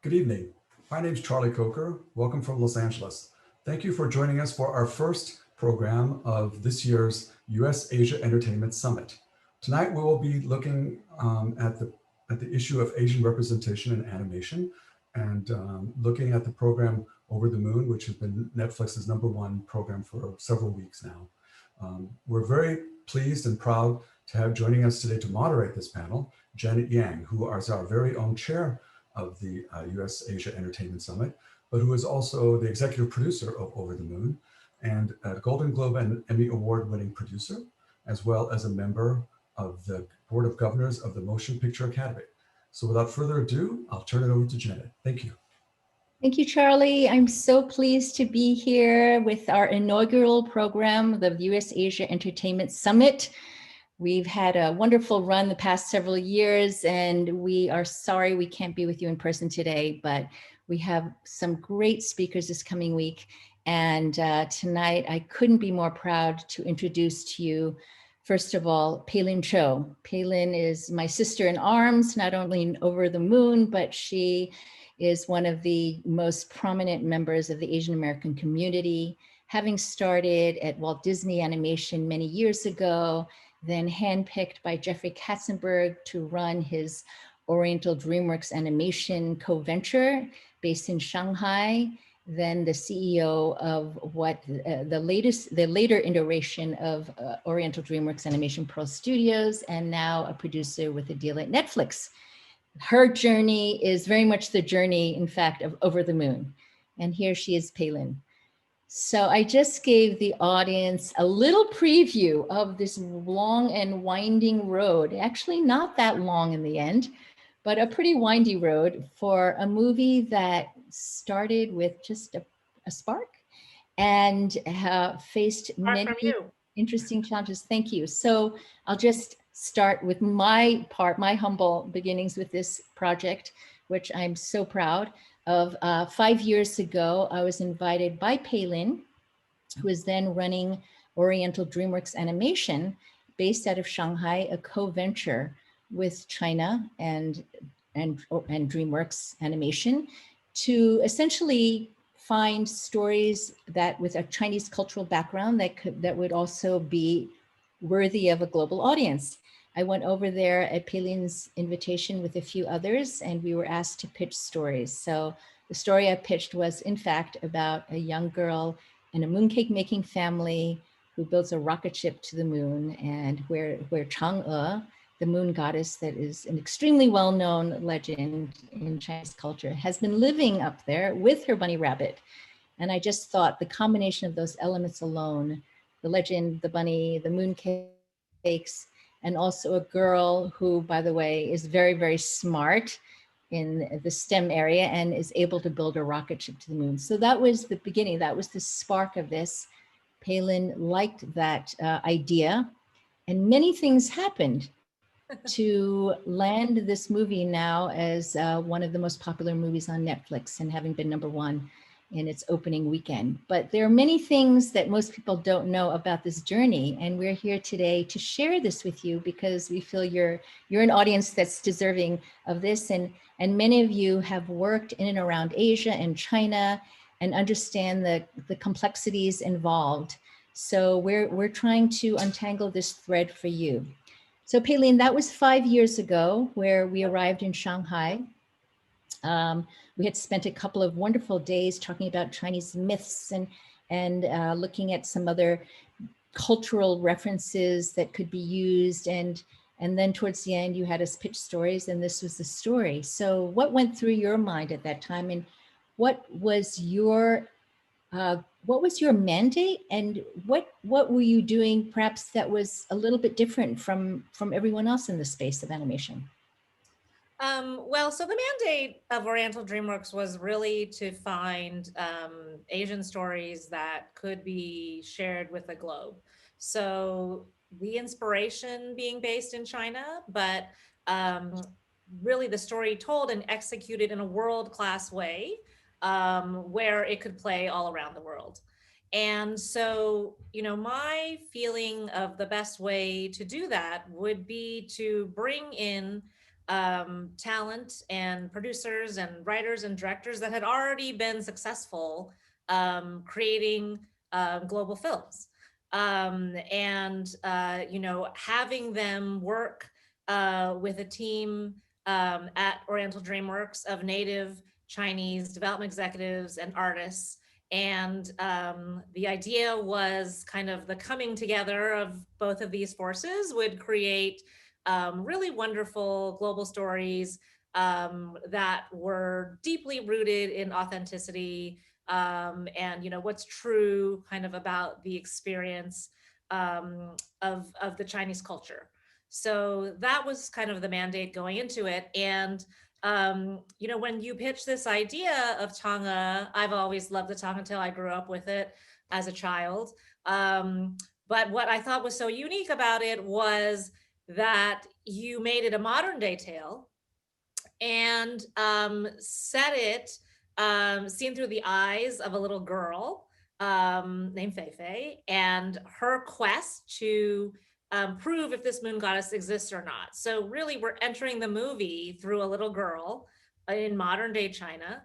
Good evening. My name is Charlie Coker. Welcome from Los Angeles. Thank you for joining us for our first program of this year's U.S. Asia Entertainment Summit. Tonight we will be looking at the issue of Asian representation in animation and looking at the program Over the Moon, which has been Netflix's #1 program for several weeks now. We're very pleased and proud to have joining us today to moderate this panel, Cathy Ang, who is our very own chair of the U.S. Asia Entertainment Summit, but who is also the executive producer of Over the Moon and a Golden Globe and Emmy Award-winning producer, as well as a member of the Board of Governors of the Motion Picture Academy. So without further ado, I'll turn it over to Gennie. Thank you. Thank you, Charlie. I'm so pleased to be here with our inaugural program, the U.S. Asia Entertainment Summit. We've had a wonderful run the past several years, and we are sorry we can't be with you in person today, but we have some great speakers this coming week. And tonight, I couldn't be more proud to introduce to you, first of all, Peilin Chou. Peilin is my sister in arms, not only in Over the Moon, but she is one of the most prominent members of the Asian American community, having started at Walt Disney Animation many years ago, then handpicked by Jeffrey Katzenberg to run his Oriental DreamWorks animation co-venture based in Shanghai, then the CEO of what the later iteration of Oriental DreamWorks Animation Pro Studios, and now a producer with a deal at Netflix. Her journey is very much the journey, in fact, of Over the Moon. And here she is, Peilin. So I just gave the audience a little preview of this long and winding road, actually not that long in the end, but a pretty windy road for a movie that started with just a spark and faced many interesting challenges. Thank you. So I'll just start with my humble beginnings with this project, which I'm so proud of. 5 years ago, I was invited by Peilin, who was then running Oriental DreamWorks Animation based out of Shanghai, a co-venture with China and DreamWorks Animation, to essentially find stories that with a Chinese cultural background that would also be worthy of a global audience. I went over there at Peilin's invitation with a few others, and we were asked to pitch stories. So the story I pitched was, in fact, about a young girl in a mooncake making family who builds a rocket ship to the moon, and where Chang'e, the moon goddess that is an extremely well-known legend in Chinese culture, has been living up there with her bunny rabbit. And I just thought the combination of those elements alone, the legend, the bunny, the mooncakes, and also a girl who, by the way, is very, very smart in the STEM area and is able to build a rocket ship to the moon. So that was the beginning. That was the spark of this. Peilin liked that idea, and many things happened to land this movie now as one of the most popular movies on Netflix and having been #1 in its opening weekend. But there are many things that most people don't know about this journey, and we're here today to share this with you because we feel you're an audience that's deserving of this, and many of you have worked in and around Asia and China and understand the complexities involved. So we're trying to untangle this thread for you. So Peilin, that was 5 years ago where we arrived in Shanghai. We had spent a couple of wonderful days talking about Chinese myths and looking at some other cultural references that could be used. And then towards the end, you had us pitch stories, and this was the story. So what went through your mind at that time, and what was your mandate, and what were you doing perhaps that was a little bit different from everyone else in the space of animation? Well, so the mandate of Oriental DreamWorks was really to find Asian stories that could be shared with the globe. So the inspiration being based in China, but really the story told and executed in a world-class way where it could play all around the world. And so, my feeling of the best way to do that would be to bring in talent and producers and writers and directors that had already been successful creating global films. Having them work with a team at Oriental DreamWorks of native Chinese development executives and artists. And the idea was kind of the coming together of both of these forces would create really wonderful global stories that were deeply rooted in authenticity and what's true kind of about the experience of the Chinese culture. So that was kind of the mandate going into it. And when you pitch this idea of Tonga, I've always loved the Tonga tale. I grew up with it as a child. But what I thought was so unique about it was that you made it a modern day tale and set it seen through the eyes of a little girl named Feifei and her quest to prove if this moon goddess exists or not. So really we're entering the movie through a little girl in modern day China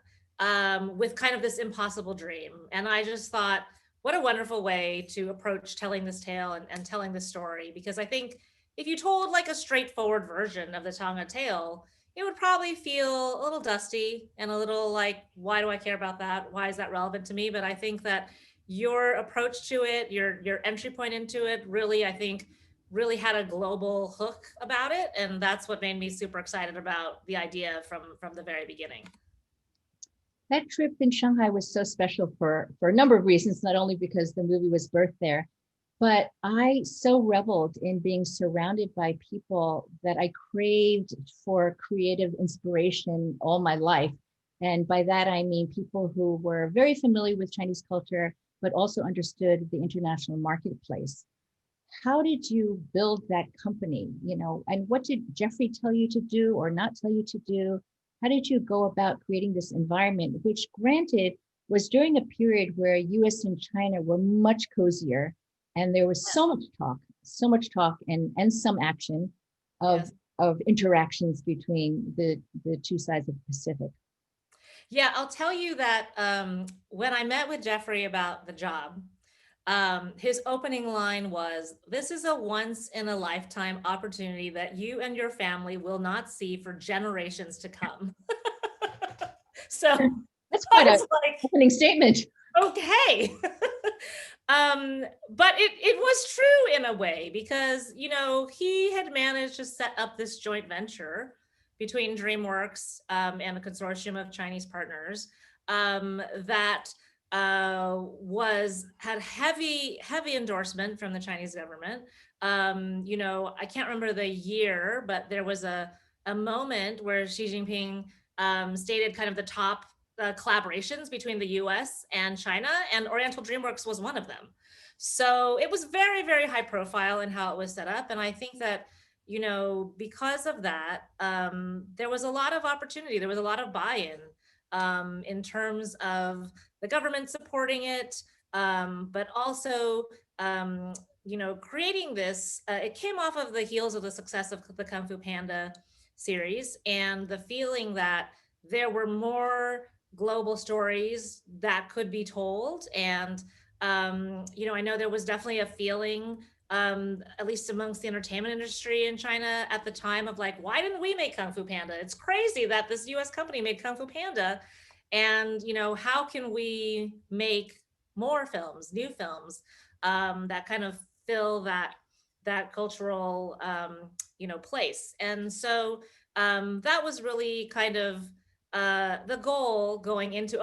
with kind of this impossible dream. And I just thought, what a wonderful way to approach telling this tale and telling this story, because I think if you told like a straightforward version of the Tonga tale, it would probably feel a little dusty and a little like, why do I care about that? Why is that relevant to me? But I think that your approach to it, your entry point into it, really, I think, really had a global hook about it, and that's what made me super excited about the idea from the very beginning. That trip in Shanghai was so special for a number of reasons, not only because the movie was birthed there, but I so reveled in being surrounded by people that I craved for creative inspiration all my life. And by that, I mean people who were very familiar with Chinese culture, but also understood the international marketplace. How did you build that company? And what did Jeffrey tell you to do or not tell you to do? How did you go about creating this environment, which granted was during a period where US and China were much cozier, and there was so much talk and some action of, yes. of interactions between the two sides of the Pacific? Yeah, I'll tell you that when I met with Jeffrey about the job, his opening line was, "This is a once in a lifetime opportunity that you and your family will not see for generations to come." So That's quite I an was like, opening statement. okay. But it was true in a way, because he had managed to set up this joint venture between DreamWorks and a consortium of Chinese partners that had heavy endorsement from the Chinese government. I can't remember the year, but there was a moment where Xi Jinping stated kind of the top collaborations between the US and China, and Oriental DreamWorks was one of them. So it was very, very high profile in how it was set up. And I think that, because of that, there was a lot of opportunity. There was a lot of buy-in in terms of the government supporting it, but also, creating this. It came off of the heels of the success of the Kung Fu Panda series and the feeling that there were more global stories that could be told. And, I know there was definitely a feeling, at least amongst the entertainment industry in China at the time, of like, why didn't we make Kung Fu Panda? It's crazy that this US company made Kung Fu Panda. And, how can we make more films, new films, that kind of fill that cultural, place. And so that was really kind of the goal going into,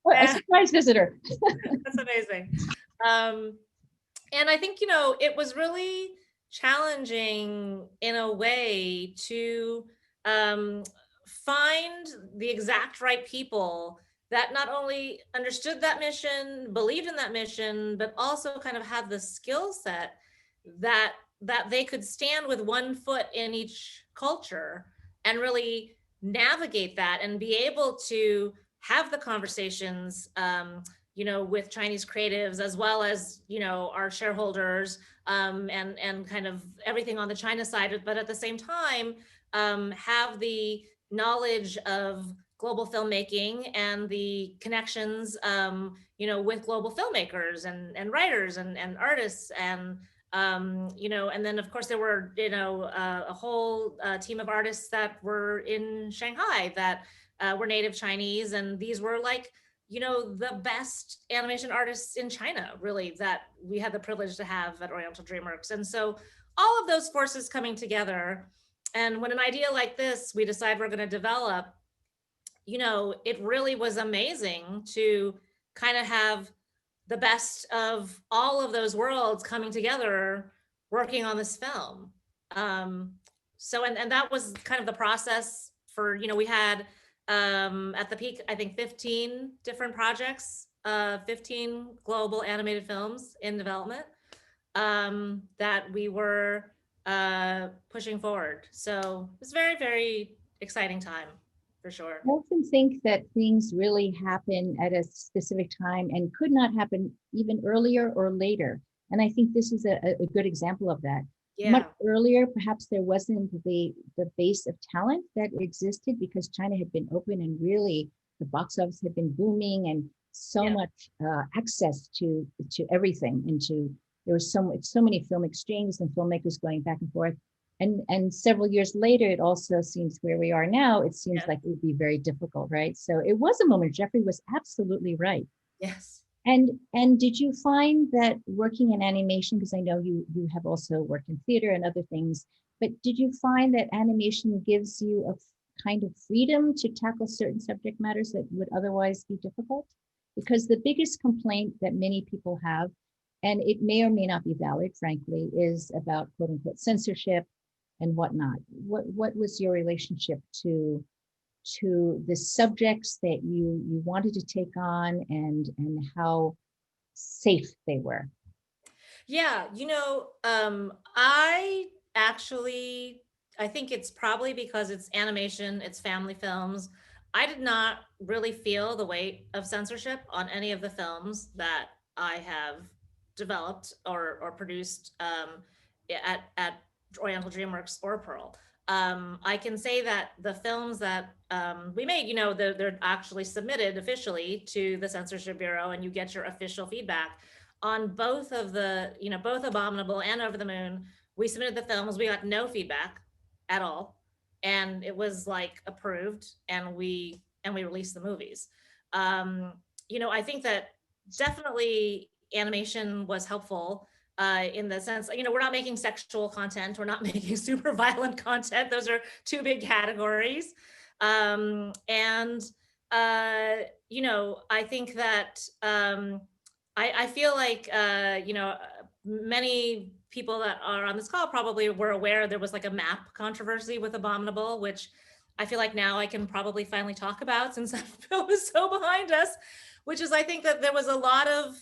What a surprise visitor. That's amazing. And I think, it was really challenging in a way to find the exact right people that not only understood that mission, believed in that mission, but also kind of had the skill set that they could stand with one foot in each culture and really navigate that and be able to have the conversations with Chinese creatives, as well as, our shareholders, and kind of everything on the China side, but at the same time, have the knowledge of global filmmaking and the connections, with global filmmakers and writers and artists and then of course there were, a whole team of artists that were in Shanghai that were native Chinese, and these were like, the best animation artists in China, really, that we had the privilege to have at Oriental DreamWorks. And so all of those forces coming together, and when an idea like this we decide we're going to develop, it really was amazing to kind of have the best of all of those worlds coming together working on this film. And that was kind of the process for, we had at the peak, I think 15 different projects, 15 global animated films in development that we were pushing forward. So it was very, very exciting time for sure. I often think that things really happen at a specific time and could not happen even earlier or later. And I think this is a good example of that. Yeah. Much earlier, perhaps there wasn't the base of talent that existed because China had been open and really the box office had been booming and so much access to everything. There was so many film exchanges and filmmakers going back and forth. And several years later, it also seems where we are now, it seems like it would be very difficult, right? So it was a moment. Jeffrey was absolutely right. Yes. And did you find that working in animation, because I know you have also worked in theater and other things, but did you find that animation gives you a kind of freedom to tackle certain subject matters that would otherwise be difficult? Because the biggest complaint that many people have, and it may or may not be valid, frankly, is about quote unquote censorship and whatnot. What was your relationship to the subjects that you wanted to take on and how safe they were? Yeah, I think it's probably because it's animation, it's family films. I did not really feel the weight of censorship on any of the films that I have developed or produced at Oriental DreamWorks or Pearl. I can say that the films that we made, they're actually submitted officially to the Censorship Bureau, and you get your official feedback on both of the, both Abominable and Over the Moon. We submitted the films, we got no feedback at all, and it was like approved, and we released the movies. I think that definitely animation was helpful in the sense, we're not making sexual content, we're not making super violent content. Those are two big categories. I think that I feel like, many people that are on this call probably were aware there was like a map controversy with Abominable, which I feel like now I can probably finally talk about since that film is so behind us, which is, I think that there was a lot of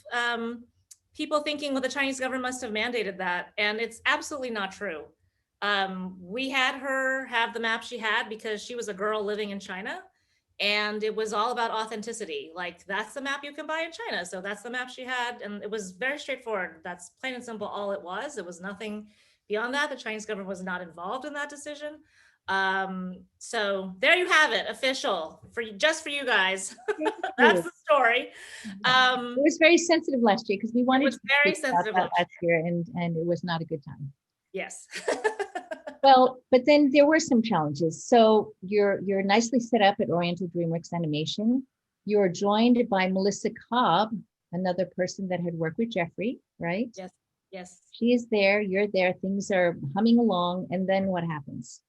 people thinking, well, the Chinese government must have mandated that. And it's absolutely not true. We had her have the map she had because she was a girl living in China. And it was all about authenticity. Like, that's the map you can buy in China. So that's the map she had. And it was very straightforward. That's plain and simple all it was. It was nothing beyond that. The Chinese government was not involved in that decision. So there you have it, official, just for you guys. That's the story. It was very sensitive last year because we wanted to very sensitive last year, and it was not a good time. Yes. Well, but then there were some challenges. So you're nicely set up at Oriental DreamWorks Animation. You're joined by Melissa Cobb, another person that had worked with Jeffrey, right? Yes. Yes. She is there. You're there. Things are humming along, and then what happens?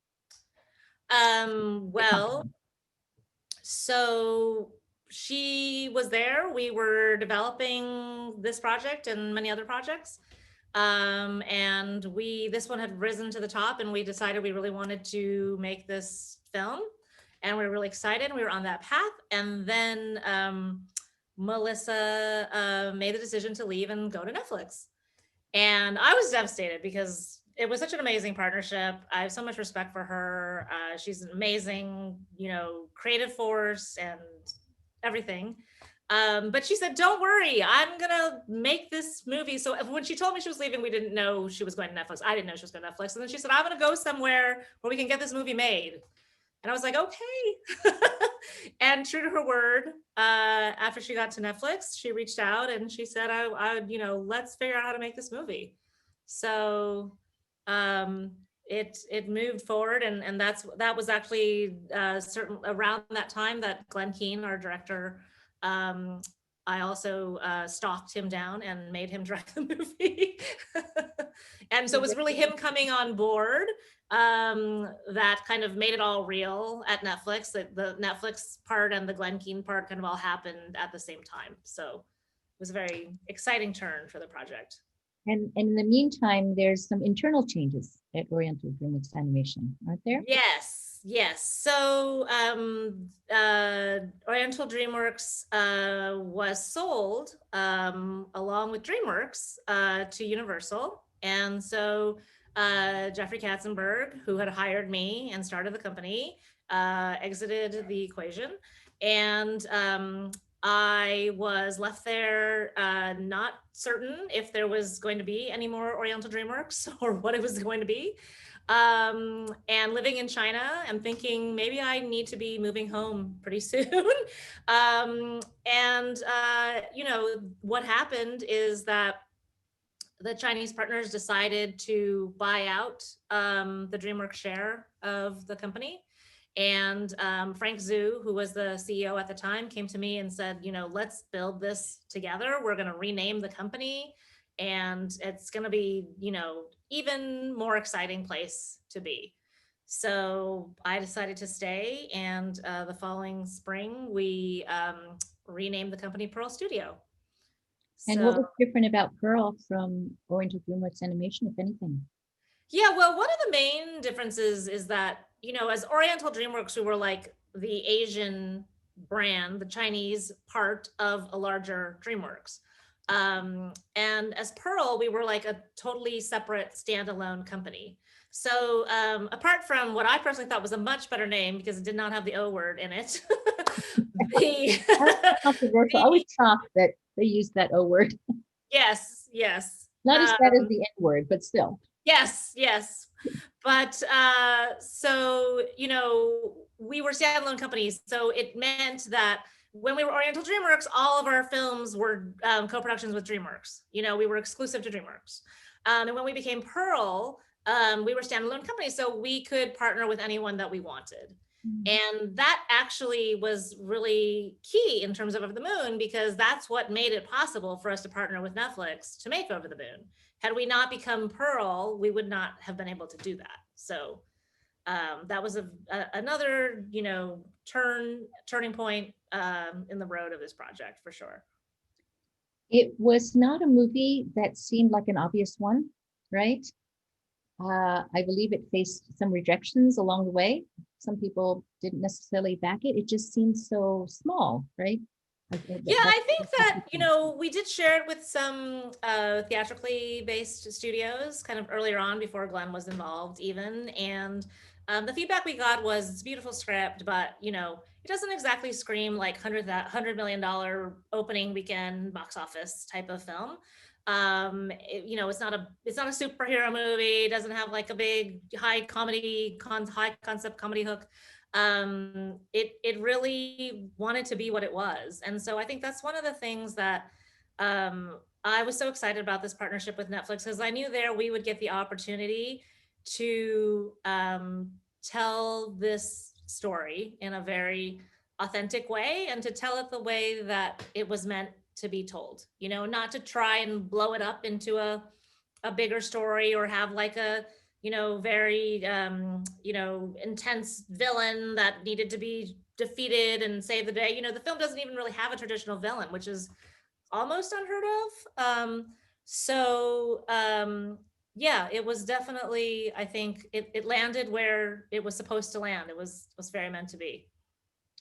Well, so she was there. We were developing this project and many other projects. And this one had risen to the top, and we decided we really wanted to make this film, and we were really excited. We were on that path. And then Melissa made the decision to leave and go to Netflix. And I was devastated because it was such an amazing partnership. I have so much respect for her. She's an amazing, creative force and everything. But she said, don't worry, I'm gonna make this movie. So when she told me she was leaving, we didn't know she was going to Netflix. I didn't know she was going to Netflix. And then she said, I'm gonna go somewhere where we can get this movie made. And I was like, okay. And true to her word, after she got to Netflix, she reached out and she said, let's figure out how to make this movie. So it moved forward, and that was actually certain around that time that Glen Keane, our director, um, I also stalked him down and made him direct the movie. And so it was really him coming on board that kind of made it all real at Netflix. The Netflix part and the Glen Keane part kind of all happened at the same time. So it was a very exciting turn for the project. And in the meantime, there's some internal changes at Oriental DreamWorks Animation, aren't there? Yes. So Oriental DreamWorks was sold along with DreamWorks to Universal. And so Jeffrey Katzenberg, who had hired me and started the company, exited the equation. And I was left there not certain if there was going to be any more Oriental DreamWorks or what it was going to be. And living in China and thinking maybe I need to be moving home pretty soon. What happened is that the Chinese partners decided to buy out the DreamWorks share of the company. And Frank Zhu, who was the CEO at the time, came to me and said, let's build this together. We're going to rename the company, and it's going to be, even more exciting place to be. So I decided to stay, and the following spring, we renamed the company Pearl Studio. And what was different about Pearl from Oriental DreamWorks Animation, if anything? Yeah, well, one of the main differences is that, as Oriental DreamWorks, we were like the Asian brand, the Chinese part of a larger DreamWorks. And as Pearl, we were like a totally separate standalone company. So apart from what I personally thought was a much better name because it did not have the O word in it. Controversial. I was shocked that they used that O word. Yes. Not as bad as the N word, but still. Yes. But so, we were standalone companies. So it meant that when we were Oriental DreamWorks, all of our films were co-productions with DreamWorks. We were exclusive to DreamWorks. And when we became Pearl, we were standalone companies. So we could partner with anyone that we wanted. And that actually was really key in terms of Over the Moon, because that's what made it possible for us to partner with Netflix to make Over the Moon. Had we not become Pearl, we would not have been able to do that. So that was another, turning point in the road of this project, for sure. It was not a movie that seemed like an obvious one, right? I believe it faced some rejections along the way. Some people didn't necessarily back it. It just seemed so small, right? Yeah, I think that, we did share it with some theatrically based studios kind of earlier on before Glenn was involved even. And the feedback we got was it's a beautiful script, but, it doesn't exactly scream like $100 million opening weekend box office type of film. It's not a superhero movie. It doesn't have like a big high concept comedy hook. It really wanted to be what it was. And so I think that's one of the things that I was so excited about this partnership with Netflix, because I knew there we would get the opportunity to tell this story in a very authentic way, and to tell it the way that it was meant to be told, not to try and blow it up into a bigger story, or have like a, very, intense villain that needed to be defeated and save the day. The film doesn't even really have a traditional villain, which is almost unheard of. Yeah, it was definitely, I think it landed where it was supposed to land. It was very meant to be.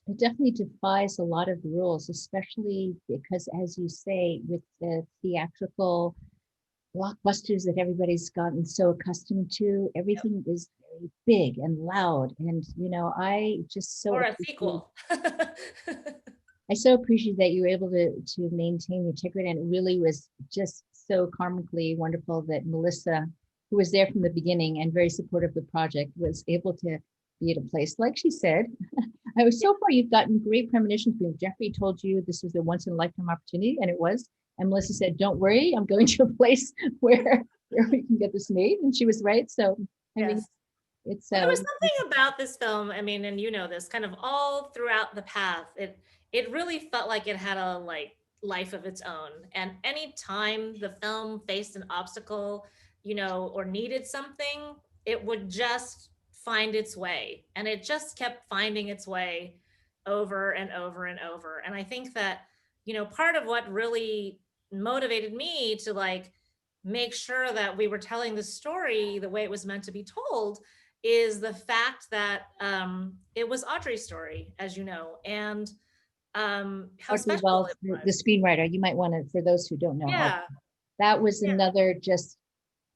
It definitely defies a lot of the rules, especially because, as you say, with the theatrical blockbusters that everybody's gotten so accustomed to, everything is very big and loud. And, I just so. Or a sequel. I so appreciate that you were able to maintain the integrity, and it really was just so karmically wonderful that Melissa, who was there from the beginning and very supportive of the project, was able to be at a place, like she said. I was so far, you've gotten great premonitions from Jeffrey told you this was a once in a lifetime opportunity, and it was. And Melissa said, "Don't worry, I'm going to a place where we can get this made," and she was right. So I mean, Yes. it's Well, there was something about this film, I mean, and you know this, kind of all throughout the path, it really felt like it had a like life of its own. And any time the film faced an obstacle, you know, or needed something, it would just find its way. And it just kept finding its way over and over and over. And I think that, you know, part of what really motivated me to like make sure that we were telling the story the way it was meant to be told is the fact that it was Audrey's story, as you know, and how Audrey special Wells, it the was. screenwriter. You might want to, for those who don't know, Yeah, that was yeah, another just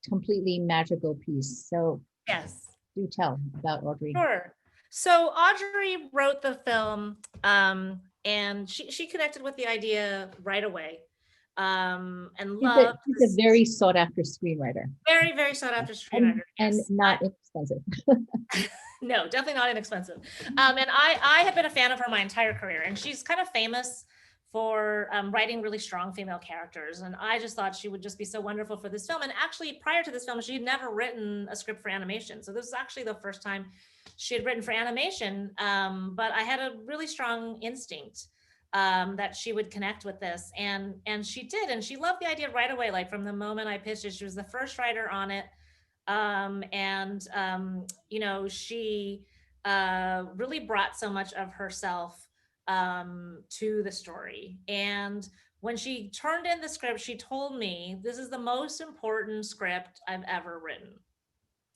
completely magical piece. So yes, do tell about Audrey. sure. So Audrey wrote the film, and she connected with the idea right away, and loved She's a this very sought after screenwriter very, very sought after screenwriter. and Yes, not inexpensive. no, definitely not inexpensive. And I have been a fan of her my entire career, and she's kind of famous for writing really strong female characters. And I just thought she would just be so wonderful for this film. And actually, prior to this film, she had never written a script for animation. So this is actually the first time she had written for animation. But I had a really strong instinct that she would connect with this, and she did, and she loved the idea right away. Like from the moment I pitched it, she was the first writer on it. You know, she really brought so much of herself to the story. And when she turned in the script, she told me, "This is the most important script I've ever written,"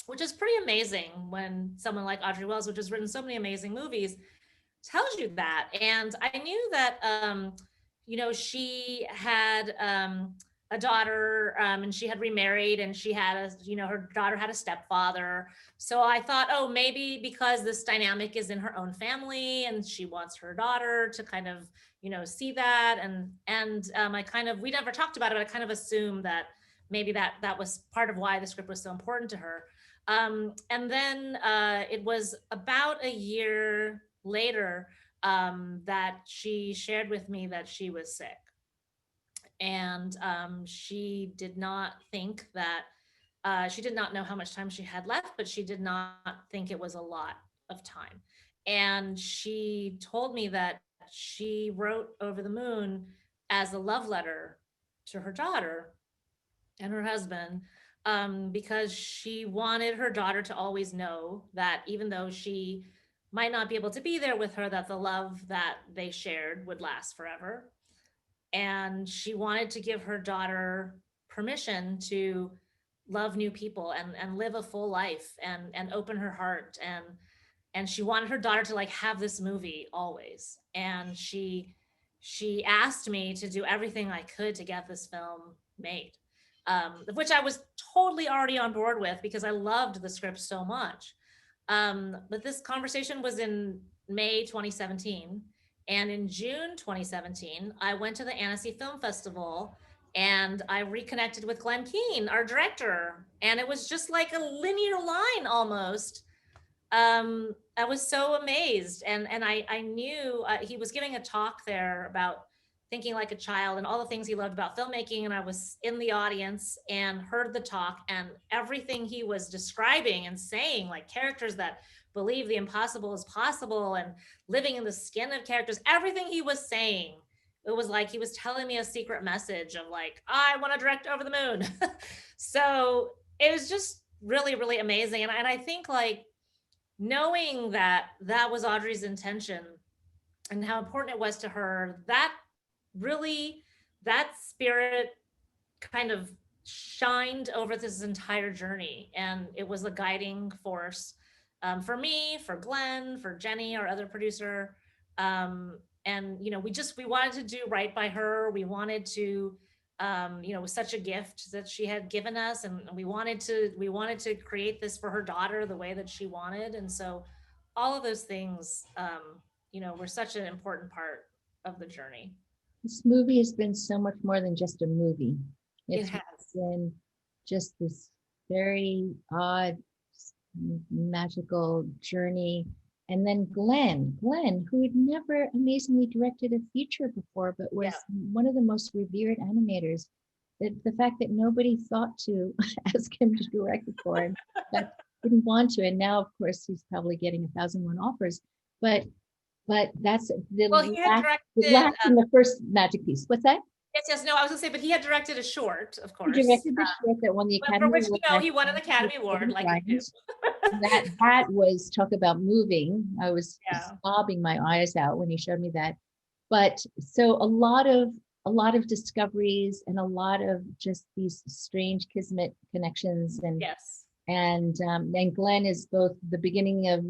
which is pretty amazing when someone like Audrey Wells, which has written so many amazing movies, tells you that. And I knew that, you know, she had a daughter, and she had remarried, and she had a, you know, her daughter had a stepfather. So I thought, oh, maybe because this dynamic is in her own family and she wants her daughter to kind of, you know, see that. I kind of, we never talked about it, but I kind of assumed that maybe that was part of why the script was so important to her. And then it was about a year later that she shared with me that she was sick. And she did not think that, she did not know how much time she had left, but she did not think it was a lot of time. And she told me that she wrote Over the Moon as a love letter to her daughter and her husband, because she wanted her daughter to always know that even though she might not be able to be there with her, that the love that they shared would last forever. And she wanted to give her daughter permission to love new people and live a full life and open her heart. And she wanted her daughter to like have this movie always. And she asked me to do everything I could to get this film made, which I was totally already on board with because I loved the script so much. But this conversation was in May 2017. And in June 2017, I went to the Annecy Film Festival and I reconnected with Glen Keane, our director. And it was just like a linear line almost. I was so amazed. And I knew he was giving a talk there about thinking like a child and all the things he loved about filmmaking. And I was in the audience and heard the talk, and everything he was describing and saying, like characters that believe the impossible is possible and living in the skin of characters, everything he was saying, it was like he was telling me a secret message of like, I want to direct Over the Moon. So it was just really, really amazing. And I think like knowing that that was Audrey's intention and how important it was to her, that really, that spirit kind of shined over this entire journey. And it was a guiding force, for me, for Glenn, for Gennie, our other producer. And, you know, we wanted to do right by her. We wanted to, you know, it was such a gift that she had given us. And we wanted to create this for her daughter the way that she wanted. And so all of those things, you know, were such an important part. of the journey. This movie has been so much more than just a movie. It It's has. been just this very odd, magical journey. And then Glen, who had never amazingly directed a feature before, but was one of the most revered animators. The fact that nobody thought to ask him to direct before, and that didn't want to, and now of course he's probably getting 1,001 offers. But that's the Well, he had lack directed. in the first magic piece. What's that? Yes, no, I was gonna say, but he had directed a short, of He course. directed the short that won the But for Academy which, Award. he won an Academy Award, like you do. That was, talk about moving. I was Yeah. sobbing my eyes out when he showed me that. But so a lot of discoveries and a lot of just these strange kismet connections, and Yes. and Glen is both the beginning of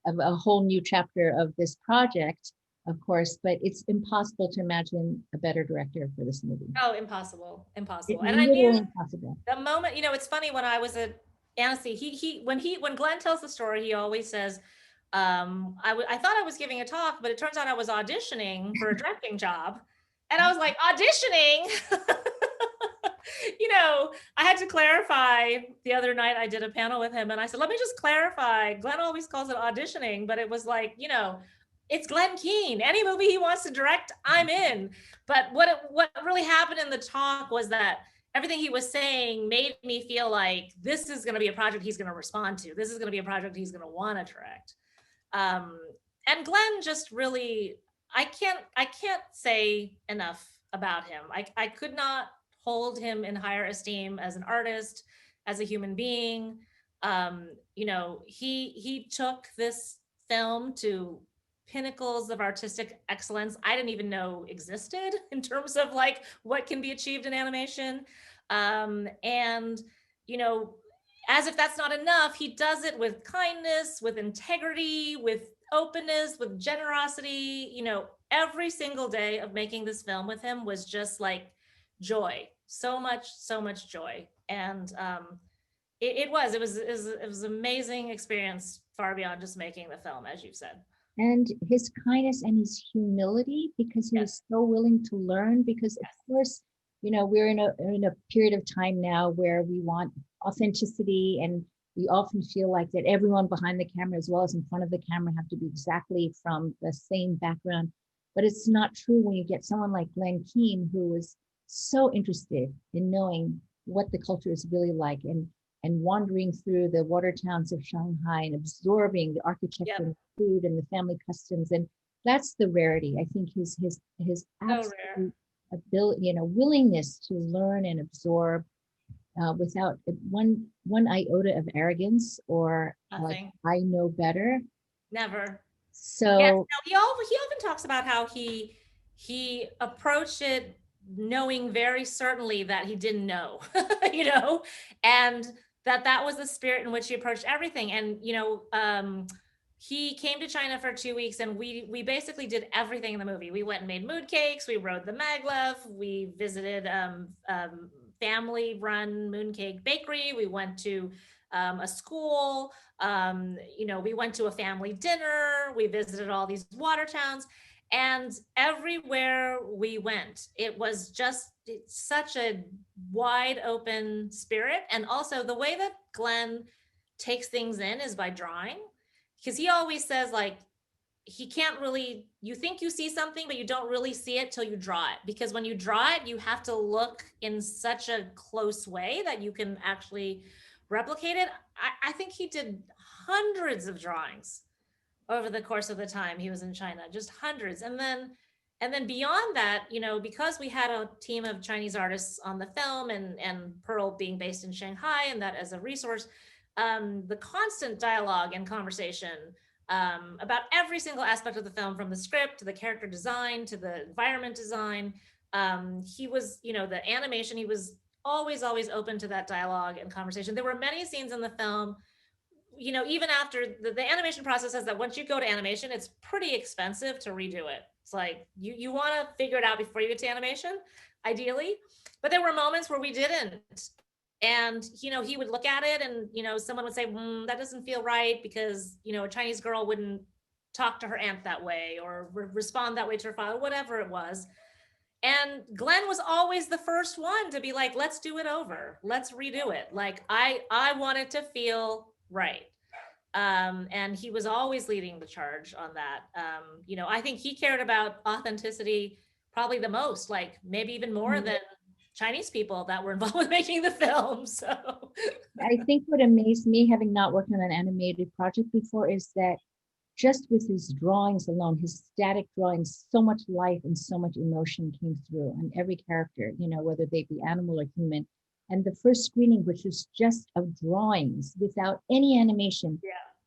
a whole new chapter of this project, of course, but it's impossible to imagine a better director for this movie. Oh, impossible. And Literally I knew impossible. the moment, it's funny, when I was at Annecy, when Glenn tells the story, he always says, I thought I was giving a talk, but it turns out I was auditioning for a directing job. And I was like, auditioning? I had to clarify the other night. I did a panel with him and I said, let me just clarify. Glenn always calls it auditioning, but it was like, it's Glen Keane. Any movie he wants to direct, I'm in. But what really happened in the talk was that everything he was saying made me feel like this is going to be a project he's going to respond to. This is going to be a project he's going to want to direct. And Glenn just really, I can't say enough about him. I could not hold him in higher esteem as an artist, as a human being. He took this film to pinnacles of artistic excellence I didn't even know existed in terms of like what can be achieved in animation. And as if that's not enough, he does it with kindness, with integrity, with openness, with generosity. Every single day of making this film with him was just like joy, so much joy. And it was an amazing experience, far beyond just making the film, as you've said. And his kindness and his humility, because he was so willing to learn, because of course, we're in a period of time now where we want authenticity, and we often feel like that everyone behind the camera as well as in front of the camera have to be exactly from the same background. But it's not true when you get someone like Glen Keane, who was so interested in knowing what the culture is really like, and wandering through the water towns of Shanghai and absorbing the architecture and food and the family customs. And that's the rarity. I think his absolute ability, willingness to learn and absorb without one iota of arrogance or like, I know better. Never. So yes, no, he often talks about how he approached it knowing very certainly that he didn't know, and that was the spirit in which he approached everything. And he came to China for 2 weeks, and we basically did everything in the movie. We went and made mood cakes, we rode the maglev, we visited family-run mooncake bakery, we went to a school, we went to a family dinner, we visited all these water towns. And everywhere we went, it was just such a wide open spirit. And also the way that Glenn takes things in is by drawing, because he always says, like, he can't really, you think you see something, but you don't really see it till you draw it. Because when you draw it, you have to look in such a close way that you can actually replicate it. I think he did hundreds of drawings over the course of the time he was in China, just hundreds. And then beyond that, because we had a team of Chinese artists on the film, and Pearl being based in Shanghai, and that as a resource, the constant dialogue and conversation about every single aspect of the film, from the script to the character design to the environment design. He was, the animation, he was always open to that dialogue and conversation. There were many scenes in the film, even after the animation process says that once you go to animation, it's pretty expensive to redo it. It's like you want to figure it out before you get to animation, ideally. But there were moments where we didn't. And, he would look at it and, someone would say, that doesn't feel right, because, a Chinese girl wouldn't talk to her aunt that way or respond that way to her father, whatever it was. And Glen was always the first one to be like, let's do it over. Let's redo it. Like I want it to feel right. And he was always leading the charge on that. You know, I think he cared about authenticity probably the most, like maybe even more than Chinese people that were involved with making the film. So I think what amazed me, having not worked on an animated project before, is that just with his drawings alone, his static drawings, so much life and so much emotion came through on every character, you know, whether they be animal or human. And the first screening, which was just of drawings without any animation,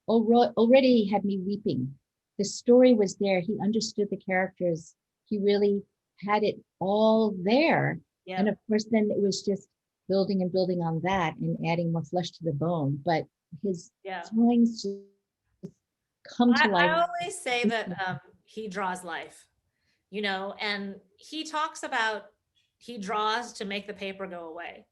already had me weeping. The story was there. He understood the characters. He really had it all there. yeah. And of course, then it was just building and building on that and adding more flesh to the bone. But his drawings just come to life. I always say that he draws life, you know, and he talks about he draws to make the paper go away.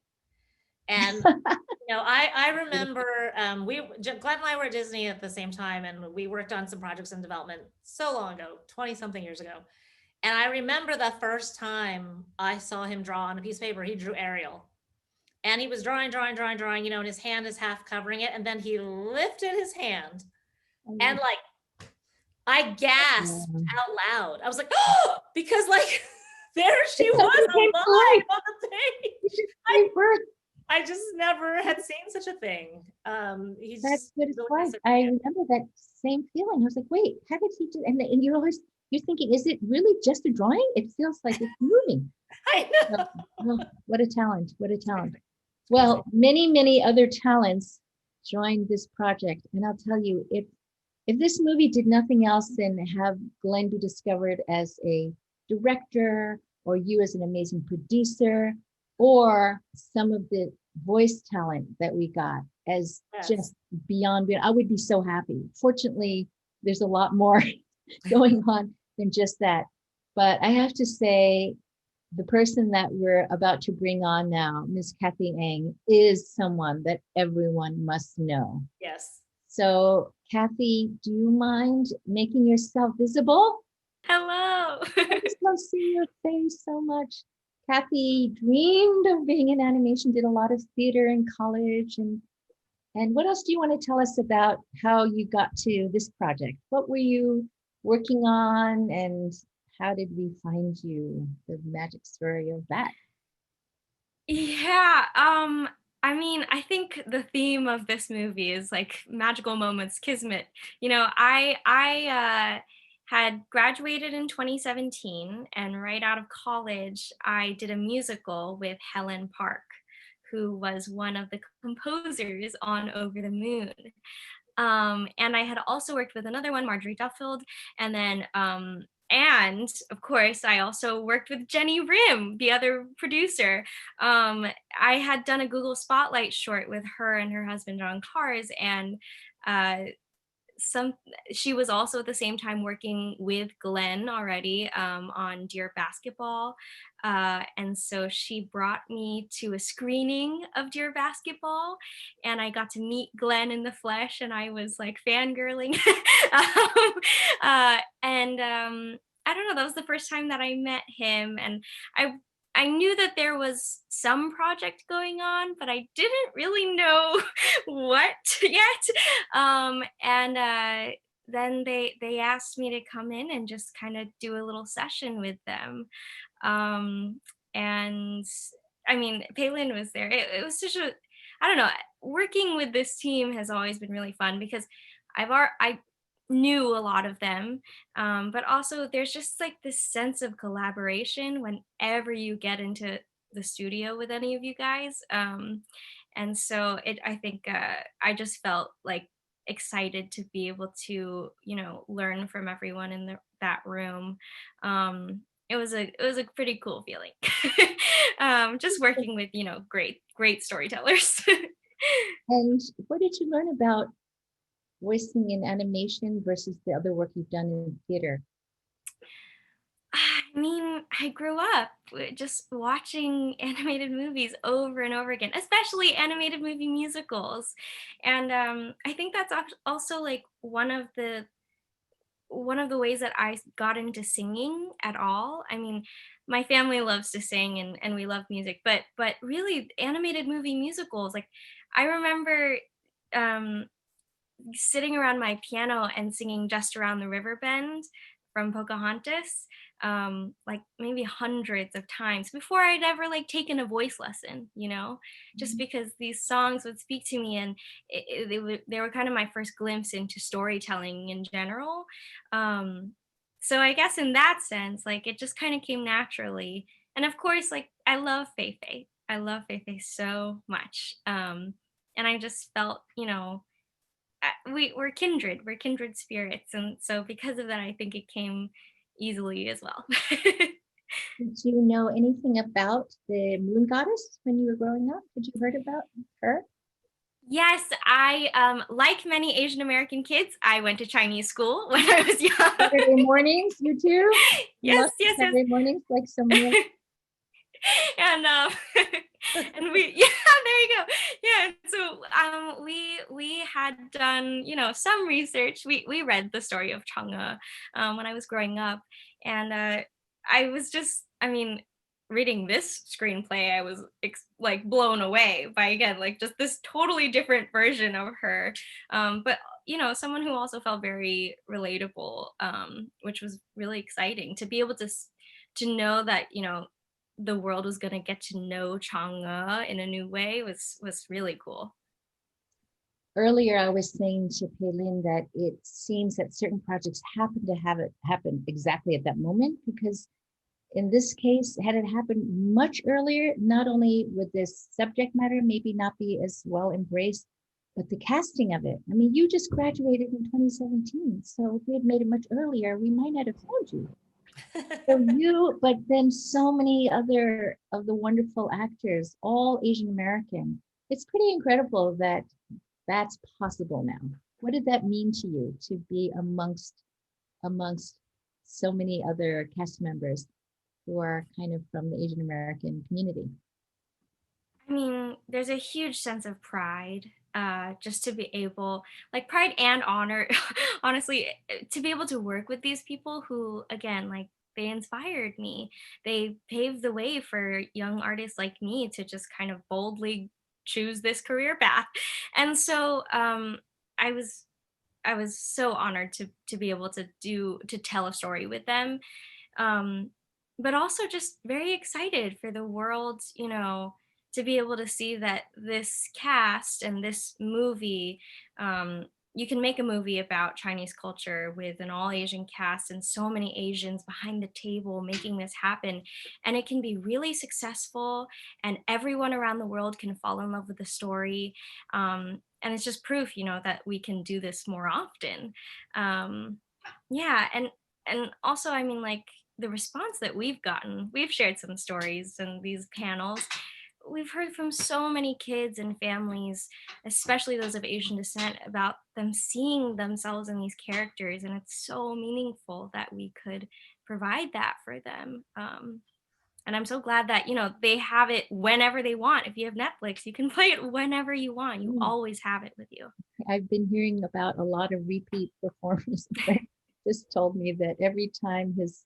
And you know, I remember Glenn and I were at Disney at the same time, and we worked on some projects in development so long ago, 20 something years ago. And I remember the first time I saw him draw on a piece of paper, he drew Ariel. And he was drawing, you know, and his hand is half covering it. And then he lifted his hand and like, I gasped out loud. I was like, oh, because like, there she was alive on the page. I just never had seen such a thing. That's what it's like. I remember that same feeling. I was like, wait, how did he do? And you're thinking, is it really just a drawing? It feels like it's moving. I know. Oh, what a talent. What a talent. Well, many, many other talents joined this project. And I'll tell you, if this movie did nothing else than have Glen be discovered as a director, or you as an amazing producer, or some of the voice talent that we got as just beyond, I would be so happy. Fortunately, there's a lot more going on than just that. But I have to say, the person that we're about to bring on now, Ms. Cathy Ang, is someone that everyone must know. Yes. So, Cathy, do you mind making yourself visible? Hello. I just love seeing your face so much. Cathy dreamed of being in animation, did a lot of theater in college. And what else do you want to tell us about how you got to this project? What were you working on, and how did we find you? The magic story of that. Yeah, I mean, I think the theme of this movie is like magical moments, kismet. You know, I had graduated in 2017, and right out of college, I did a musical with Helen Park, who was one of the composers on Over the Moon. And I had also worked with another one, Marjorie Duffield, and then and of course, I also worked with Gennie, the other producer. I had done a Google Spotlight short with her and her husband John Cars, and she was also at the same time working with Glen already on Dear Basketball. And so she brought me to a screening of Dear Basketball, and I got to meet Glen in the flesh, and I was like fangirling. I don't know, that was the first time that I met him, and I knew that there was some project going on, but I didn't really know what yet. Then they asked me to come in and just kind of do a little session with them. And I mean, Peilin was there. It was such a, I don't know, working with this team has always been really fun because I knew a lot of them, but also there's just like this sense of collaboration whenever you get into the studio with any of you guys. And so I think I just felt like excited to be able to, you know, learn from everyone in that room. It was a pretty cool feeling. Just working with, you know, great storytellers. And what did you learn about voicing in animation versus the other work you've done in theater? I mean, I grew up just watching animated movies over and over again, especially animated movie musicals. And I think that's also like one of the one of the ways that I got into singing at all. I mean, my family loves to sing and we love music, but really animated movie musicals. Like I remember um sitting around my piano and singing Just Around the River Bend from Pocahontas, like maybe hundreds of times before I'd ever like taken a voice lesson, just because these songs would speak to me, and they were kind of my first glimpse into storytelling in general. Um, so I guess in that sense, like it just kind of came naturally. And of course, like I love Feifei. I love Feifei so much. And I just felt, we're kindred spirits, and so because of that I think it came easily as well. Did you know anything about the moon goddess when you were growing up? Did you heard about her? Yes, I like many Asian American kids, I went to Chinese school when I was young. Saturday mornings, you too? You Yes, love yes, yes. Saturday mornings like so many of And and we yeah, there you go. Yeah, so we had done, some research. We read the story of Chang'e when I was growing up, and I was just, I mean, reading this screenplay, I was like blown away by, again, like just this totally different version of her, but someone who also felt very relatable, which was really exciting to be able to know that, the world was going to get to know Chang'e in a new way was really cool. Earlier, I was saying to Peilin that it seems that certain projects happen to have it happen exactly at that moment, because in this case, had it happened much earlier, not only would this subject matter maybe not be as well embraced, but the casting of it. I mean, you just graduated in 2017, so if we had made it much earlier, we might not have found you. But then so many other of the wonderful actors, all Asian American. It's pretty incredible that that's possible now. What did that mean to you to be amongst so many other cast members who are kind of from the Asian American community? I mean, there's a huge sense of pride, just to be able, like pride and honor, honestly, to be able to work with these people who, again, like they inspired me. They paved the way for young artists like me to just kind of boldly choose this career path. And so I was I was so honored to be able to tell a story with them, um, but also just very excited for the world, to be able to see that this cast and this movie, you can make a movie about Chinese culture with an all Asian cast and so many Asians behind the table making this happen. And it can be really successful, and everyone around the world can fall in love with the story. And it's just proof, that we can do this more often. Um, yeah. And also, I mean, like, the response that we've shared some stories in these panels. We've heard from so many kids and families, especially those of Asian descent, about them seeing themselves in these characters. And it's so meaningful that we could provide that for them. And I'm so glad that, they have it whenever they want. If you have Netflix, you can play it whenever you want. You always have it with you. I've been hearing about a lot of repeat performers. Just told me that every time his,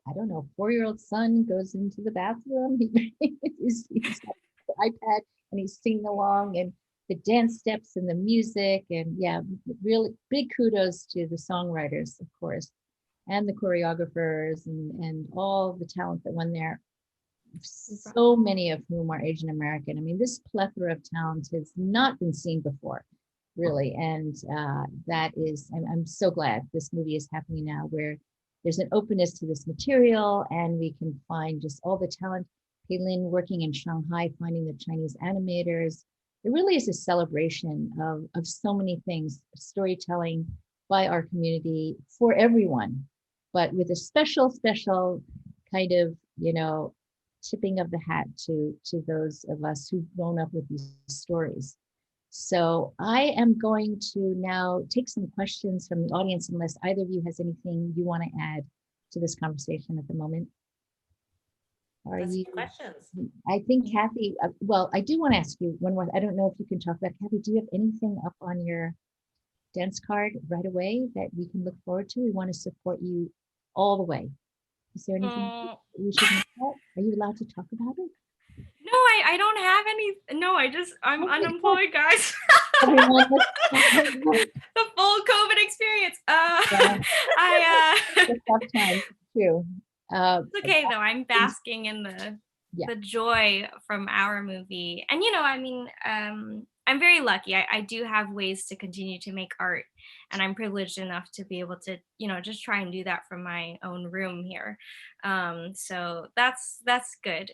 I don't know, 4-year-old son goes into the bathroom, he's got the iPad and he's singing along, and the dance steps and the music. And yeah, really big kudos to the songwriters, of course, and the choreographers and all the talent that went there. So many of whom are Asian American. I mean, this plethora of talent has not been seen before, really. And that is, I'm so glad this movie is happening now, where there's an openness to this material and we can find just all the talent. Peilin working in Shanghai, finding the Chinese animators. It really is a celebration of so many things, storytelling by our community for everyone, but with a special kind of, tipping of the hat to those of us who've grown up with these stories. So I am going to now take some questions from the audience, unless either of you has anything you want to add to this conversation at the moment. That's you questions? I think Cathy, well, I do want to ask you one more. I don't know if you can talk about, Cathy, do you have anything up on your dance card right away that we can look forward to. We want to support you all the way. Is there anything we should know about? Are you allowed to talk about it? No, I don't have any. No, I'm unemployed, guys. Everyone, The full COVID experience. yeah, I it's a tough time. True. It's okay though. I'm basking in Yeah. the joy from our movie, and I mean, I'm very lucky. I do have ways to continue to make art, and I'm privileged enough to be able to, just try and do that from my own room here. So that's good.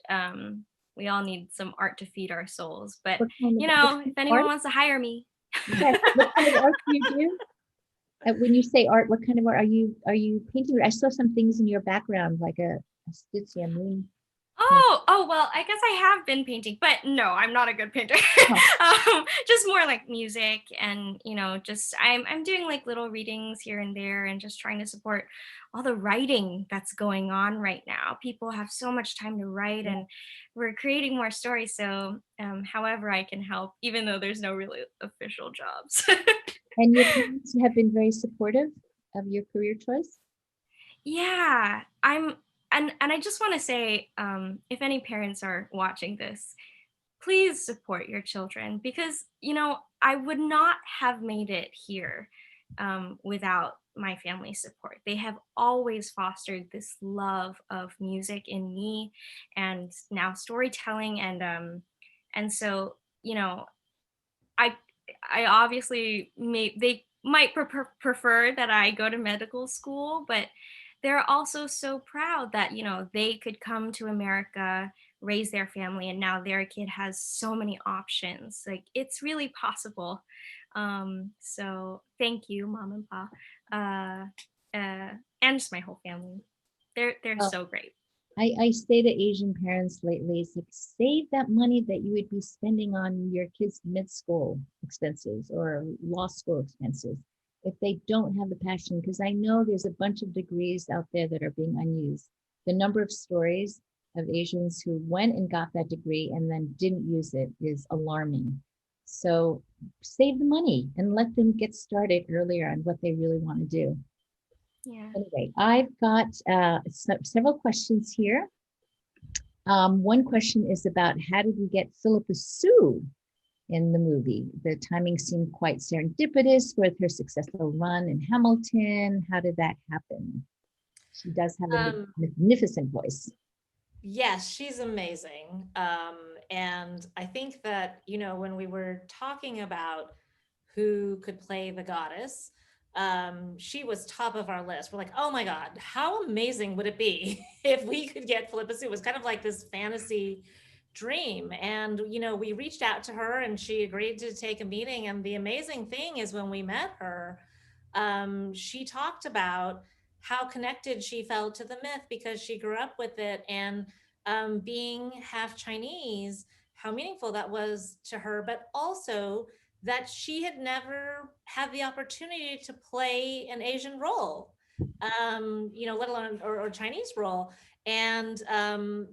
We all need some art to feed our souls, but What kind of if anyone art? wants to hire me, Yes. What kind of art do you do? When you say art, what kind of art are you painting? I saw some things in your background, like a stitzy moon. Oh, well, I guess I have been painting, but no, I'm not a good painter. Just more like music and, just I'm doing like little readings here and there and just trying to support all the writing that's going on right now. People have so much time to write and we're creating more stories. So, however I can help, even though there's no really official jobs. And your parents have been very supportive of your career choice? Yeah, and I just want to say, if any parents are watching this, please support your children because I would not have made it here without my family's support. They have always fostered this love of music in me, and now storytelling, and so I I obviously they might prefer that I go to medical school, but they're also so proud that they could come to America, raise their family, and now their kid has so many options. Like it's really possible. So thank you, mom and pop, and just my whole family. They're Oh, so great. I say to Asian parents lately, it's like save that money that you would be spending on your kids' mid school expenses or law school expenses if they don't have the passion. Because I know there's a bunch of degrees out there that are being unused. The number of stories of Asians who went and got that degree and then didn't use it is alarming. So save the money and let them get started earlier on what they really want to do. Yeah. Anyway, I've got several questions here. One question is about how did we get Philippa Sue in the movie? The timing seemed quite serendipitous with her successful run in Hamilton. How did that happen? She does have a magnificent voice. Yes, she's amazing. And I think that, when we were talking about who could play the goddess, she was top of our list. We're like, oh my God, how amazing would it be if we could get Philippa Sue? It was kind of like this fantasy dream. And, we reached out to her and she agreed to take a meeting. And the amazing thing is when we met her, she talked about how connected she felt to the myth because she grew up with it, and being half Chinese, how meaningful that was to her, but also that she had never had the opportunity to play an Asian role, let alone or Chinese role, and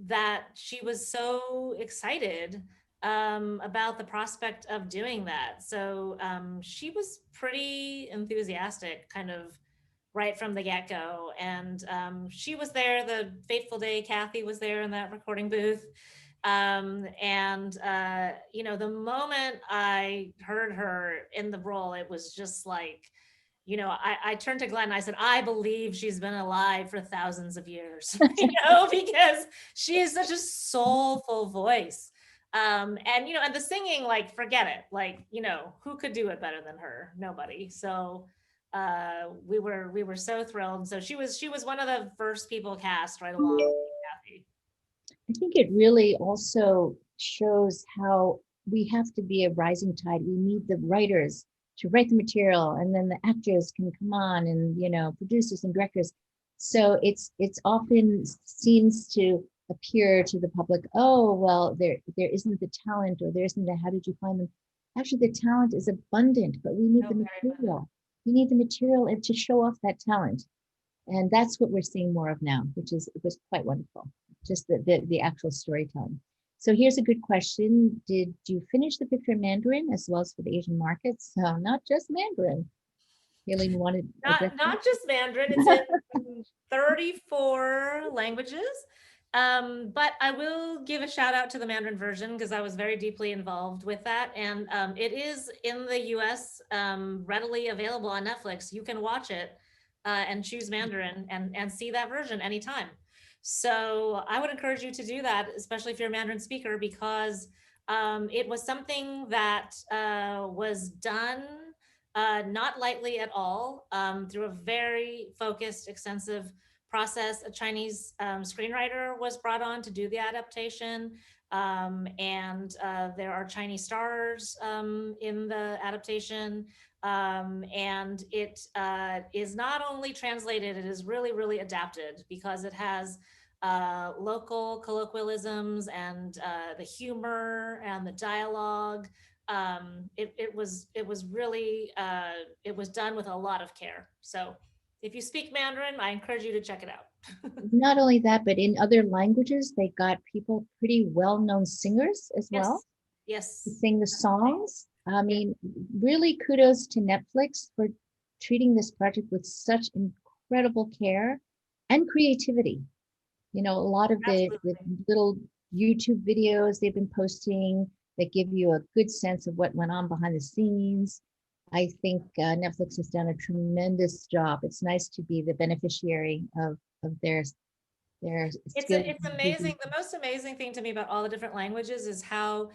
that she was so excited about the prospect of doing that. So she was pretty enthusiastic, kind of right from the get-go. And she was there the fateful day Cathy was there in that recording booth. The moment I heard her in the role, it was just like, I turned to Glenn and I said, I believe she's been alive for thousands of years, because she is such a soulful voice. And the singing, like, forget it. Like, who could do it better than her? Nobody. So we were so thrilled. So she was one of the first people cast right along with Cathy. I think it really also shows how we have to be a rising tide. We need the writers to write the material, and then the actors can come on, and producers and directors. So it's often seems to appear to the public, oh well, there isn't the talent, or there isn't the how did you find them? Actually, the talent is abundant, but we need the material. We need the material and to show off that talent. And that's what we're seeing more of now, which was quite wonderful. Just the actual storytelling. So here's a good question. Did you finish the picture in Mandarin as well as for the Asian markets? Not just Mandarin. Peilin wanted Not just Mandarin, it's in 34 languages. But I will give a shout out to the Mandarin version because I was very deeply involved with that. And it is in the US, readily available on Netflix. You can watch it and choose Mandarin and see that version anytime. So I would encourage you to do that, especially if you're a Mandarin speaker, because it was something that was done not lightly at all, through a very focused, extensive process. A Chinese screenwriter was brought on to do the adaptation. And there are Chinese stars in the adaptation. And it is not only translated, it is really, really adapted because it has local colloquialisms and the humor and the dialogue. It was really, it was done with a lot of care. So if you speak Mandarin, I encourage you to check it out. Not only that, but in other languages, they got people, pretty well-known singers as well, Yes. to sing the songs. I mean, really kudos to Netflix for treating this project with such incredible care and creativity. You know, a lot of the little YouTube videos they've been posting that give you a good sense of what went on behind the scenes. I think Netflix has done a tremendous job. It's nice to be the beneficiary of their It's amazing. The most amazing thing to me about all the different languages is how,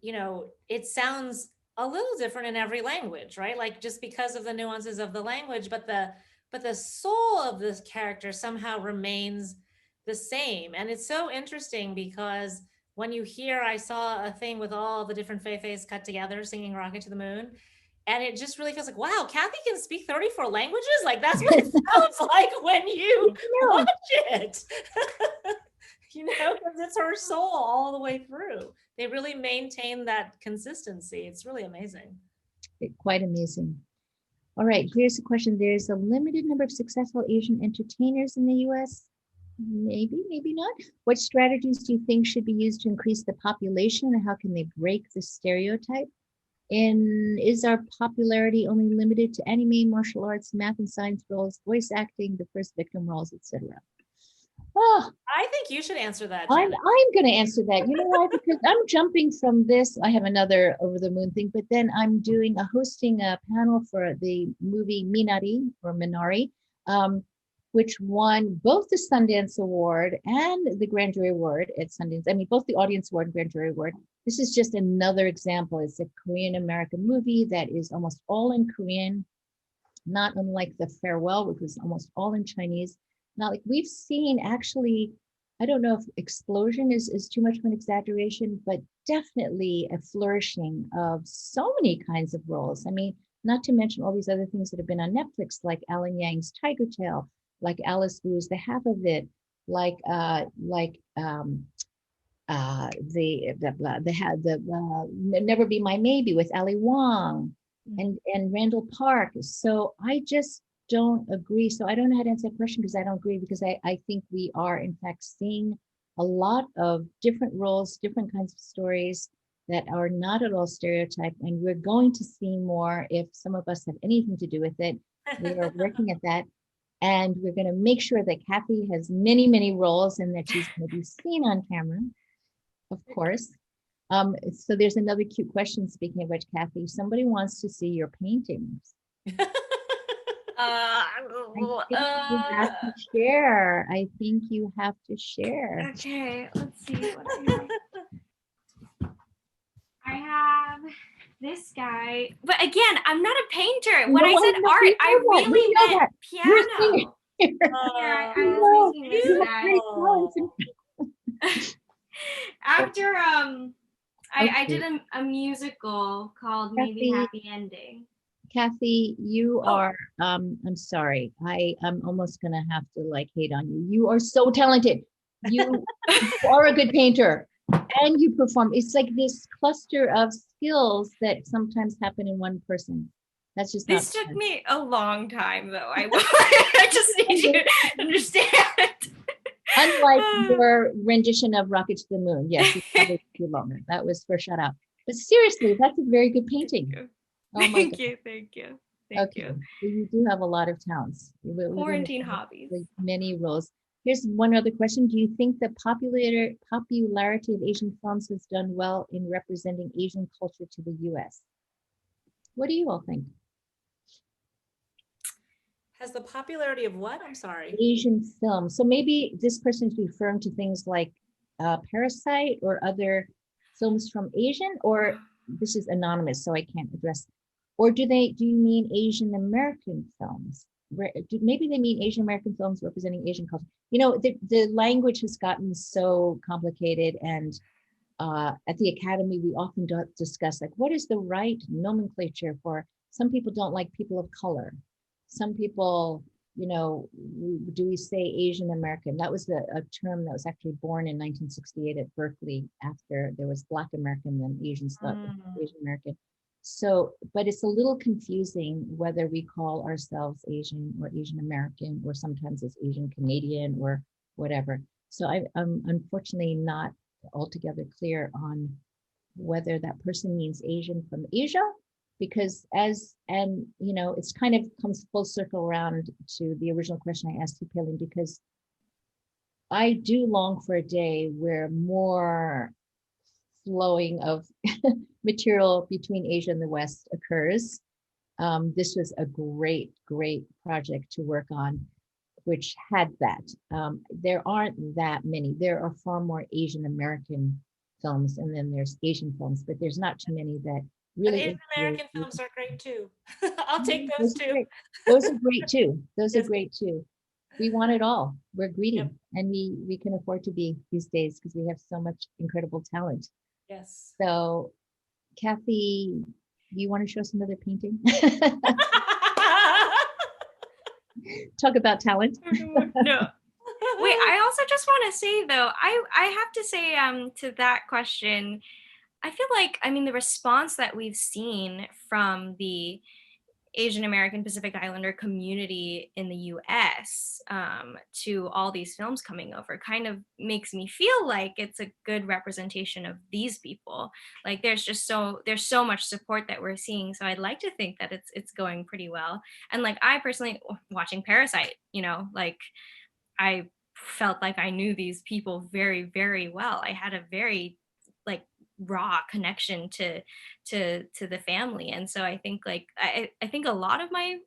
you know, it sounds a little different in every language, right? Like just because of the nuances of the language, but the soul of this character somehow remains the same. And it's so interesting because when you hear, I saw a thing with all the different Fei-Feis cut together singing Rocket to the Moon. And it just really feels like, wow, Cathy can speak 34 languages. Like that's what it sounds like when you watch it. You know, because it's her soul all the way through. They really maintain that consistency. It's really amazing. Quite amazing. All right, here's a question. There's a limited number of successful Asian entertainers in the US. Maybe, maybe not. What strategies do you think should be used to increase the population, and how can they break the stereotype? And is our popularity only limited to anime, martial arts, math and science roles, voice acting, the first victim roles, etc.? Oh, I think you should answer that. I'm going to answer that. You know why? Because I'm jumping from this. I have another over the moon thing, but then I'm hosting a panel for the movie Minari, which won both the Sundance Award and the Grand Jury Award at Sundance. I mean, both the Audience Award and Grand Jury Award. This is just another example. It's a Korean American movie that is almost all in Korean, not unlike The Farewell, which was almost all in Chinese. Not like we've seen actually, I don't know if explosion is too much of an exaggeration, but definitely a flourishing of so many kinds of roles. I mean, not to mention all these other things that have been on Netflix, like Alan Yang's Tiger Tail, like Alice Wu's The Half of It, like Never Be My Maybe with Ali Wong and Randall Park. So I just don't agree. So I don't know how to answer that question because I don't agree, because I think we are in fact seeing a lot of different roles, different kinds of stories that are not at all stereotyped, and we're going to see more if some of us have anything to do with it. We are working at that, and we're going to make sure that Cathy has many, many roles and that she's going to be seen on camera, of course. So there's another cute question, speaking of which, Cathy, somebody wants to see your paintings. You have to share. I think you have to share. Okay, let's see what I have this guy, but again, I'm not a painter. When I said art, I really meant piano. I was making this guy. After I did a musical called Maybe Happy Ending. Cathy, you are, I'm sorry. I'm almost gonna have to like hate on you. You are so talented. You are a good painter and you perform. It's like this cluster of skills that sometimes happen in one person. That's just this took me a long time though. I just need you to understand. Unlike your rendition of Rocket to the Moon. Yes, it's probably too long. That was for shut up. But seriously, that's a very good painting. Thank you. Thank Okay, you. so you do have a lot of talents. Quarantine hobbies. Like many roles. Here's one other question. Do you think the popularity of Asian films has done well in representing Asian culture to the US? What do you all think? Has the popularity of what? I'm sorry. Asian films. So maybe this person is referring to things like Parasite or other films from Asian, or this is anonymous, so I can't address. Or do you mean Asian American films? Maybe they mean Asian American films representing Asian culture. You know, the language has gotten so complicated, and at the Academy, we often discuss like, what is the right nomenclature for, some people don't like people of color. Some people, you know, do we say Asian American? That was a term that was actually born in 1968 at Berkeley after there was Black American, then Asian stuff, Asian American. So, but it's a little confusing whether we call ourselves Asian or Asian American, or sometimes it's Asian Canadian or whatever. So I'm unfortunately not altogether clear on whether that person means Asian from Asia, because and you know, it's kind of comes full circle around to the original question I asked you, Peilin, because I do long for a day where more flowing of material between Asia and the West occurs. This was a great project to work on, which had that. There aren't that many. There are far more Asian American films, and then there's Asian films, but there's not too many that really. But Asian American films are great too. I'll take those those too. Those are great too. Those Yes. are great too. We want it all. We're greedy, Yep. and we can afford to be these days because we have so much incredible talent. Yes. So, Cathy, do you want to show us another painting? Talk about talent. No. Wait, I also just want to say though, I have to say to that question, I feel like, I mean, the response that we've seen from the Asian American Pacific Islander community in the US to all these films coming over kind of makes me feel like it's a good representation of these people. Like there's so much support that we're seeing. So I'd like to think that it's going pretty well. And like I personally, watching Parasite, you know, like I felt like I knew these people very, very well. I had a very like raw connection to the family, and so I think like I think a lot of my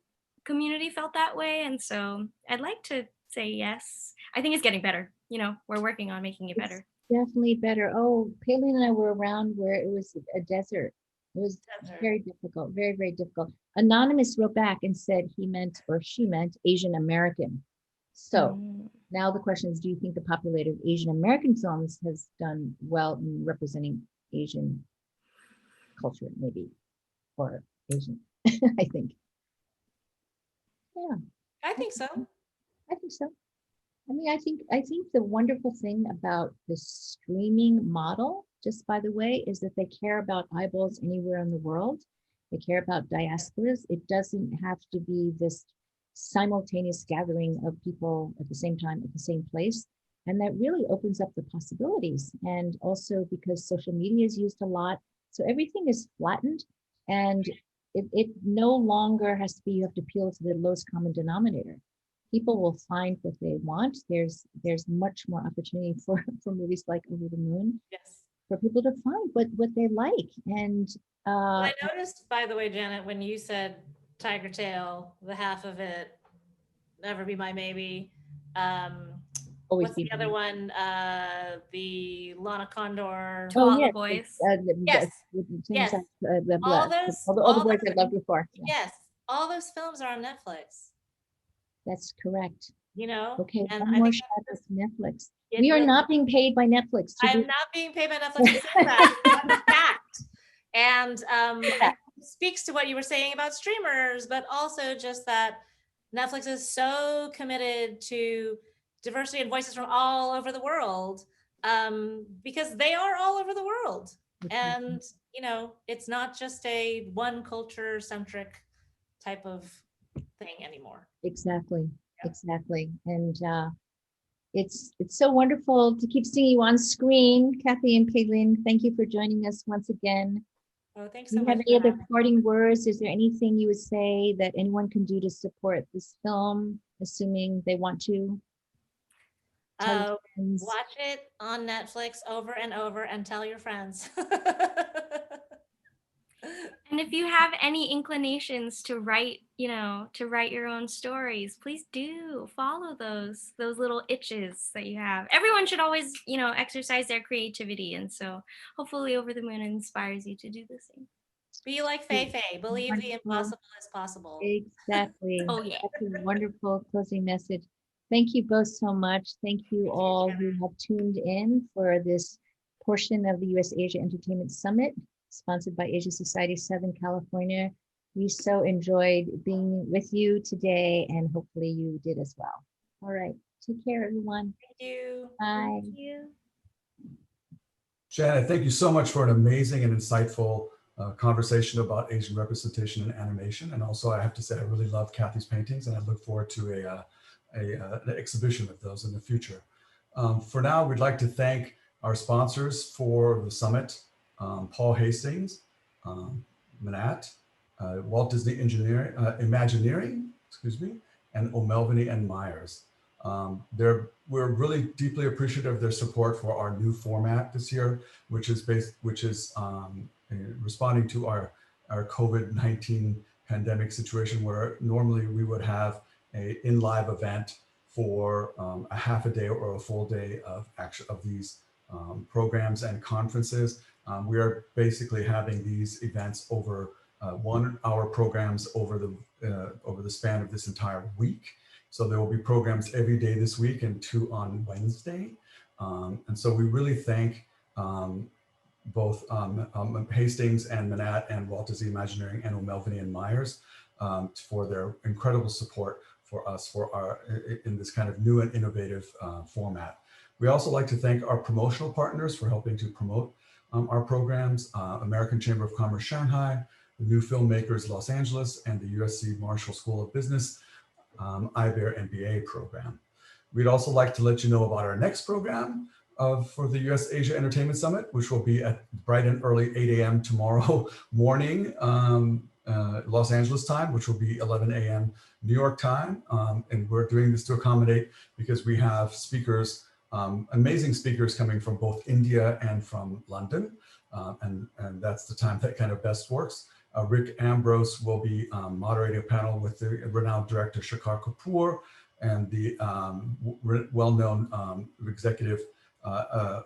community felt that way, and so I'd like to say yes. I think it's getting better. You know, we're working on making it better. Definitely better. Oh, Peilin and I were around where it was a desert. It was very difficult, very difficult. Anonymous wrote back and said he meant, or she meant, Asian American. So now the question is, do you think the popularity of Asian American films has done well in representing Asian culture, maybe, or Asian? I think. Yeah. I think so. I think so. I mean, I think the wonderful thing about the streaming model, just by the way, is that they care about eyeballs anywhere in the world. They care about diasporas. It doesn't have to be this simultaneous gathering of people at the same time at the same place. And that really opens up the possibilities. And also because social media is used a lot. So everything is flattened, and it no longer has to be, you have to appeal to the lowest common denominator. People will find what they want. There's much more opportunity for movies like Over the Moon. Yes. For people to find what they like. And I noticed, by the way, Janet, when you said Tiger Tail, the half of it, Never Be My Maybe. Always What's Be the other one? The Lana Condor. To All the Boys. Yes. Yes. All the boys I loved before. Yeah. Yes. All those films are on Netflix. That's correct. You know? Okay, and one I more think shot of Netflix. it We are really- not being paid by Netflix. I'm not being paid by Netflix to say that. That's a fact. And it speaks to what you were saying about streamers, but also just that Netflix is so committed to diversity and voices from all over the world, because they are all over the world. And, you know, it's not just a one culture centric type of thing anymore. Exactly. Exactly. And it's so wonderful to keep seeing you on screen. Cathy and Peilin, thank you for joining us once again. Oh, thanks Do so you have much any for other having me. parting words? Is there anything you would say that anyone can do to support this film, assuming they want to? Tell your Uh, friends. Watch it on Netflix over and over and tell your friends. And if you have any inclinations to write, to write your own stories, please do follow those little itches that you have. Everyone should always, exercise their creativity. And so hopefully Over the Moon inspires you to do the same. Be like Fei Fei. Believe the Wonderful. impossible is possible. Exactly. Oh yeah. That's a wonderful closing message. Thank you both so much. Thank you Thank you, all Jenna. who have tuned in for this portion of the U.S. Asia Entertainment Summit, sponsored by Asia Society Southern California. We so enjoyed being with you today, and hopefully you did as well. All right. Take care, everyone. Thank you. Bye. Thank you. Janet, thank you so much for an amazing and insightful conversation about Asian representation in animation. And also, I have to say, I really love Cathy's paintings, and I look forward to an exhibition of those in the future. For now, we'd like to thank our sponsors for the summit, Paul Hastings, Manat, Walt Disney Imagineering, excuse me, and O'Melveny and Myers. We're really deeply appreciative of their support for our new format this year, which is responding to our COVID-19 pandemic situation, where normally we would have a in-live event for a half a day or a full day of these programs and conferences. We are basically having these events over 1 hour programs over the span of this entire week. So there will be programs every day this week and 2 on Wednesday. And so we really thank both Hastings and Manat and Walt Disney Imagineering and O'Melveny and Myers for their incredible support for us in this kind of new and innovative format. We also like to thank our promotional partners for helping to promote our programs, American Chamber of Commerce Shanghai, the New Filmmakers Los Angeles, and the USC Marshall School of Business IBER MBA program. We'd also like to let you know about our next program for the U.S. Asia Entertainment Summit, which will be at bright and early 8 a.m. tomorrow morning, Los Angeles time, which will be 11 a.m. New York time. And we're doing this to accommodate because we have speakers, amazing speakers coming from both India and from London. And that's the time that kind of best works. Rick Ambrose will be moderating a panel with the renowned director Shekhar Kapoor and the well-known executive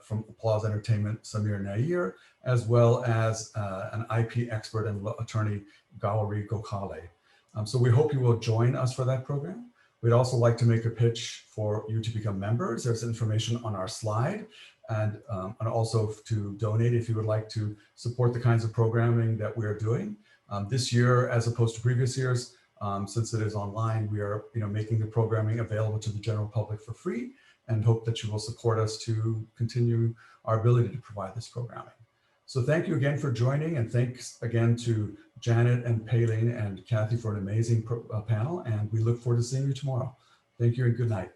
from Applause Entertainment, Samir Nair, as well as an IP expert and attorney, Gauri Gokhale. So we hope you will join us for that program. We'd also like to make a pitch for you to become members. There's information on our slide, and also to donate if you would like to support the kinds of programming that we are doing. This year, as opposed to previous years, since it is online, we are making the programming available to the general public for free, and hope that you will support us to continue our ability to provide this programming. So thank you again for joining, and thanks again to Janet and Peilin and Cathy for an amazing panel, and we look forward to seeing you tomorrow. Thank you and good night.